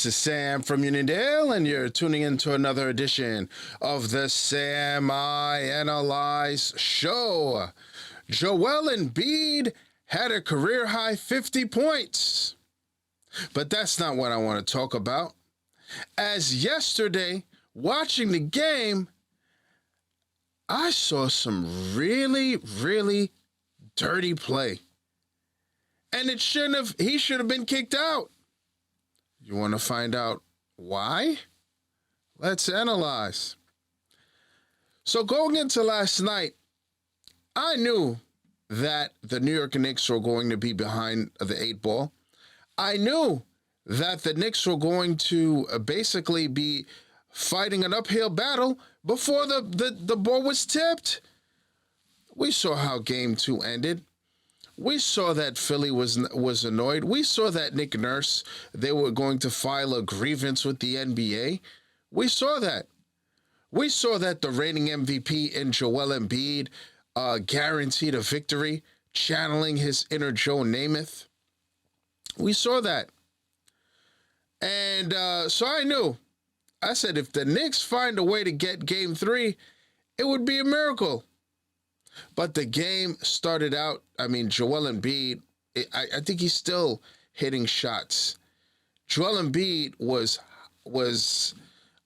This is Sam from Uniondale, and you're tuning into another edition of the Sam I Analyze Show. Joel Embiid had a career-high 50 points. But that's not what I want to talk about. As yesterday, watching the game, I saw some really, really dirty play. And he should have been kicked out. You want to find out why? Let's analyze. So going into last night, I knew that the New York Knicks were going to be behind the 8 ball. I knew that the Knicks were going to basically be fighting an uphill battle before the ball was tipped. We saw how Game 2 ended. We saw that Philly was annoyed. We saw that Nick Nurse, they were going to file a grievance with the NBA. We saw that. We saw that the reigning MVP in Joel Embiid guaranteed a victory, channeling his inner Joe Namath. We saw that. And so I knew. I said, if the Knicks find a way to get Game 3, it would be a miracle. But the game started out, Joel Embiid, I think he's still hitting shots. Joel Embiid was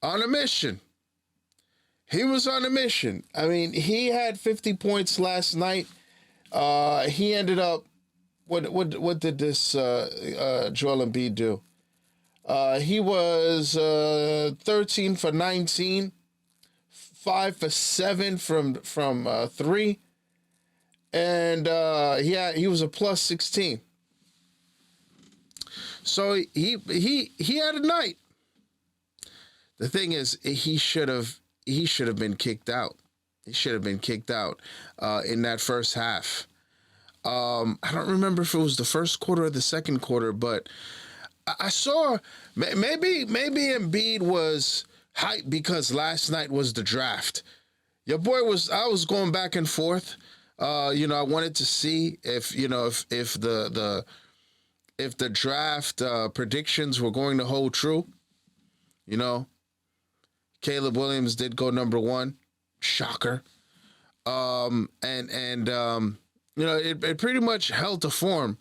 on a mission. He was on a mission. He had 50 points last night. He ended up, what did this Joel Embiid do? He was 13 for 19. 5 for 7 from 3, and he was a plus 16. So he had a night. The thing is, he should have been kicked out. He should have been kicked out in that first half. I don't remember if it was the first quarter or the second quarter, but I saw maybe Embiid was hype because last night was the draft. I was going back and forth. I wanted to see if the draft predictions were going to hold true. Caleb Williams did go number 1. Shocker. It pretty much held to form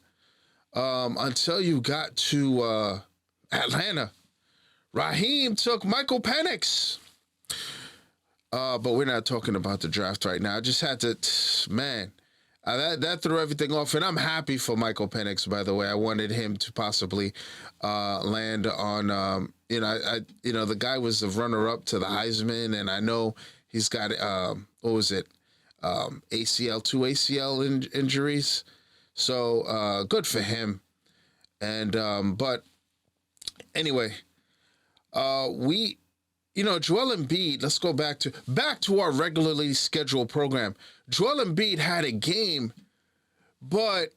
until you got to Atlanta. Raheem took Michael Penix. But we're not talking about the draft right now. I just had to, that threw everything off. And I'm happy for Michael Penix, by the way. I wanted him to possibly land on, the guy was the runner-up to the Heisman. And I know he's got, ACL, 2 ACL injuries. So good for him. And, but anyway, Joel Embiid, let's go back to our regularly scheduled program. Joel Embiid had a game, but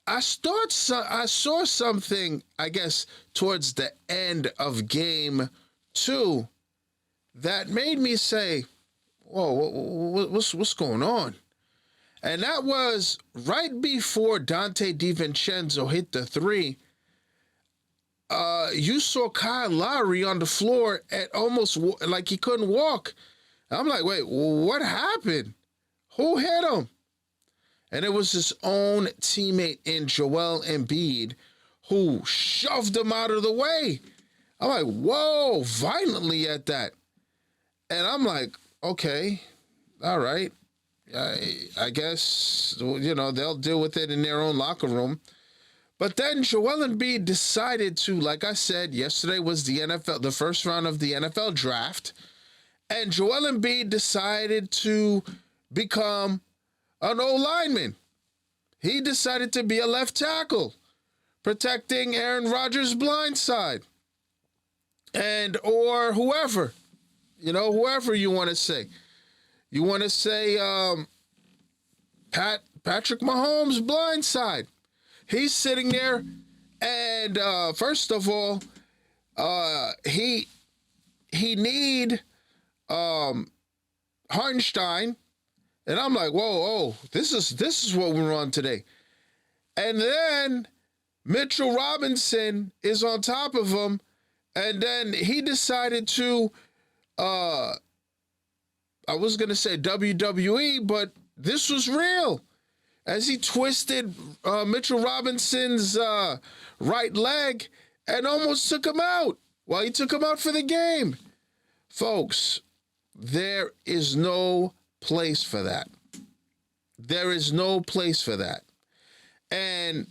I saw something, I guess, towards the end of Game 2 that made me say, whoa, what's going on? And that was right before Dante DiVincenzo hit the 3. You saw Kyle Lowry on the floor at almost like he couldn't walk. I'm like, wait, what happened? Who hit him? And it was his own teammate in Joel Embiid who shoved him out of the way. I'm like, whoa, violently at that. And I'm like, okay, all right. I guess, they'll deal with it in their own locker room. But then Joel Embiid decided to, like I said, yesterday was the first round of the NFL draft, and Joel Embiid decided to become an O-lineman. He decided to be a left tackle, protecting Aaron Rodgers' blind side, or whoever, whoever you want to say. You want to say Patrick Mahomes' blind side. He's sitting there, and first of all, he need Hartenstein, and I'm like, whoa, this is what we're on today. And then Mitchell Robinson is on top of him, And then he decided to, I was going to say WWE, but this was real. As he twisted Mitchell Robinson's right leg and almost took him out. Well, he took him out for the game. Folks, there is no place for that. There is no place for that. And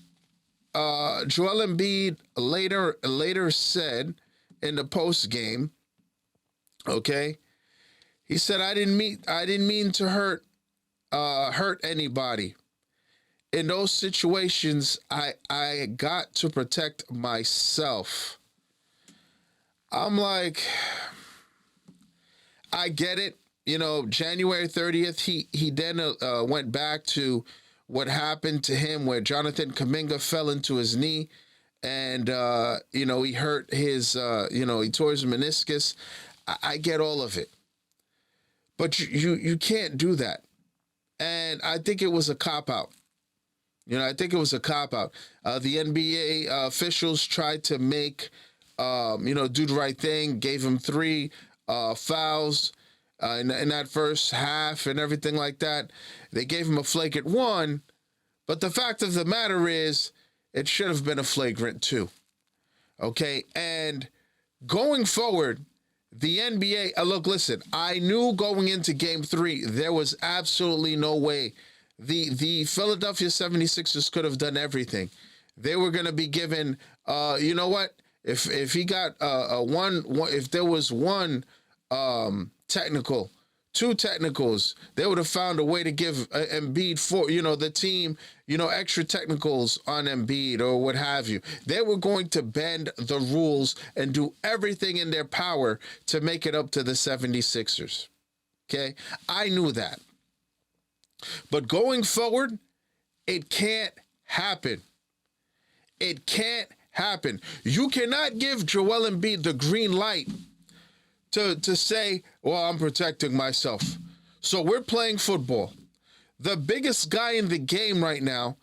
Joel Embiid later said in the post game, okay, he said, I didn't mean to hurt anybody. In those situations, I got to protect myself. I'm like, I get it. You know, January 30th, he then went back to what happened to him where Jonathan Kuminga fell into his knee and, he hurt his, he tore his meniscus. I get all of it. But you can't do that. And I think it was a cop-out. I think it was a cop-out. The NBA officials tried to make, do the right thing, gave him 3 fouls in that first half and everything like that. They gave him a flagrant 1, but the fact of the matter is it should have been a flagrant 2. Okay, and going forward, the NBA, look, listen, I knew going into Game 3, there was absolutely no way the Philadelphia 76ers could have done everything. They were going to be given, you know what? If he got if there was one technical, 2 technicals, they would have found a way to give Embiid the team, extra technicals on Embiid or what have you. They were going to bend the rules and do everything in their power to make it up to the 76ers. Okay? I knew that. But going forward, it can't happen. It can't happen. You cannot give Joel Embiid the green light to say, well, I'm protecting myself. So we're playing football. The biggest guy in the game right now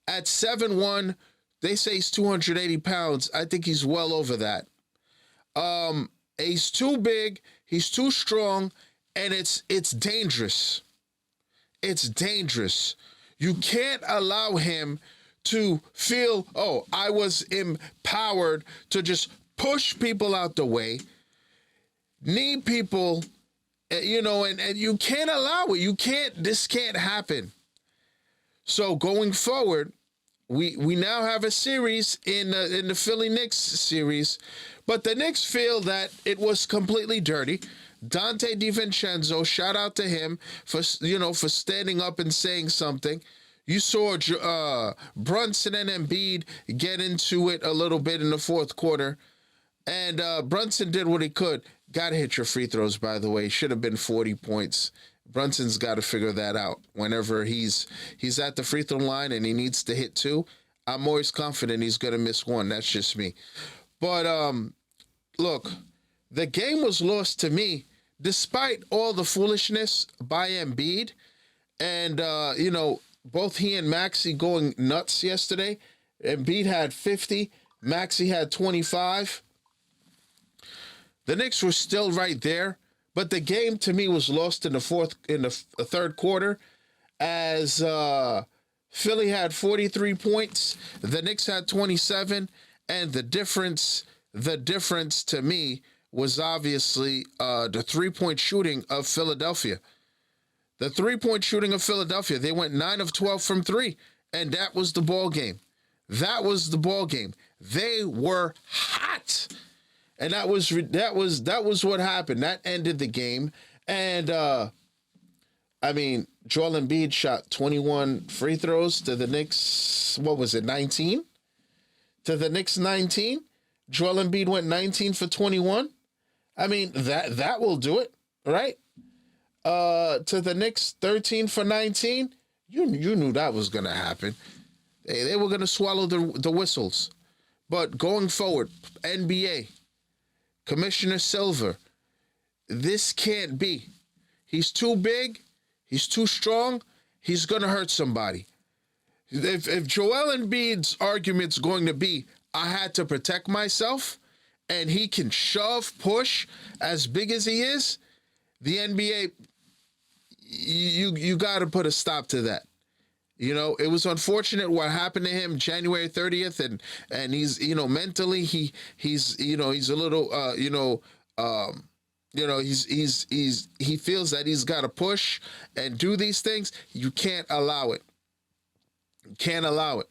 at 7'1", they say he's 280 pounds. I think he's well over that. He's too big, he's too strong, and it's dangerous. It's dangerous. You can't allow him to feel, oh, I was empowered to just push people out the way, knee people, and you can't allow it. This can't happen. So going forward, we now have a series in the Philly Knicks series, but the Knicks feel that it was completely dirty. Dante DiVincenzo, shout out to him for standing up and saying something. You saw Brunson and Embiid get into it a little bit in the fourth quarter, and Brunson did what he could. Got to hit your free throws, by the way. Should have been 40 points. Brunson's got to figure that out. Whenever he's at the free throw line and he needs to hit 2, I'm always confident he's going to miss 1. That's just me. But look, the game was lost to me despite all the foolishness by Embiid and, both he and Maxey going nuts yesterday. Embiid had 50. Maxey had 25. The Knicks were still right there, but the game to me was lost in the third quarter as Philly had 43 points. The Knicks had 27, and the difference to me was obviously the three-point shooting of Philadelphia. The three-point shooting of Philadelphia, they went 9 of 12 from 3, and that was the ball game. That was the ball game. They were hot, and that was what happened. That ended the game, and Joel Embiid shot 21 free throws to the Knicks. What was it, 19? To the Knicks 19. Joel Embiid went 19 for 21. That will do it, right? To the Knicks 13 for 19. You knew that was going to happen. They were going to swallow the whistles. But going forward, NBA, Commissioner Silver, this can't be. He's too big. He's too strong. He's going to hurt somebody. If Joel Embiid's argument's going to be, I had to protect myself, and he can shove, push as big as he is, the NBA, you got to put a stop to that. You know, it was unfortunate what happened to him January 30th, and he's, you know, mentally he's you know, he's a little he feels that he's got to push and do these things. You can't allow it. You can't allow it.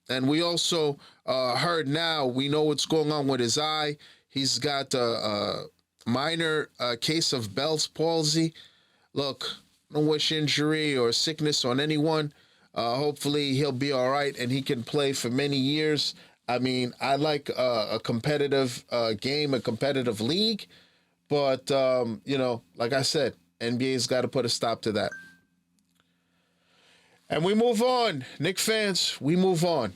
And we also heard now, we know what's going on with his eye. He's got a minor case of Bell's palsy. Look, no wish injury or sickness on anyone. Hopefully he'll be all right and he can play for many years. I mean, I like a competitive game, a competitive league. But, you know, like I said, NBA's got to put a stop to that. And we move on. Knicks fans, we move on.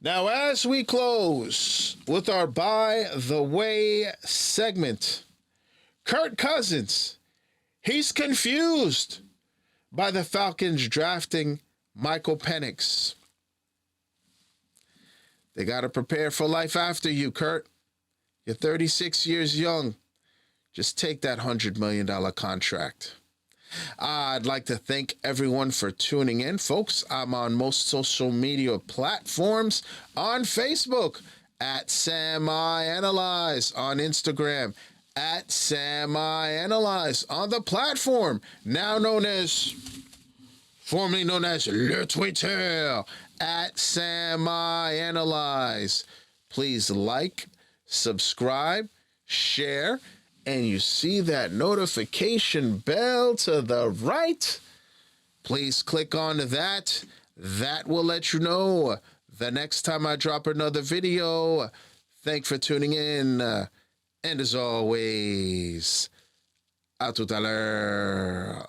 Now, as we close with our By the Way segment, Kirk Cousins, he's confused by the Falcons drafting Michael Penix. They got to prepare for life after you, Kurt. You're 36 years young. Just take that $100 million contract. I'd like to thank everyone for tuning in, folks. I'm on most social media platforms. On Facebook, at Sam I Analyze. On Instagram, at Sam I Analyze. On the platform, formerly known as Le Twitter, at Sam I Analyze. Please like, subscribe, share, and you see that notification bell to the right? Please click on that. That will let you know the next time I drop another video. Thanks for tuning in. And as always, à tout à l'heure.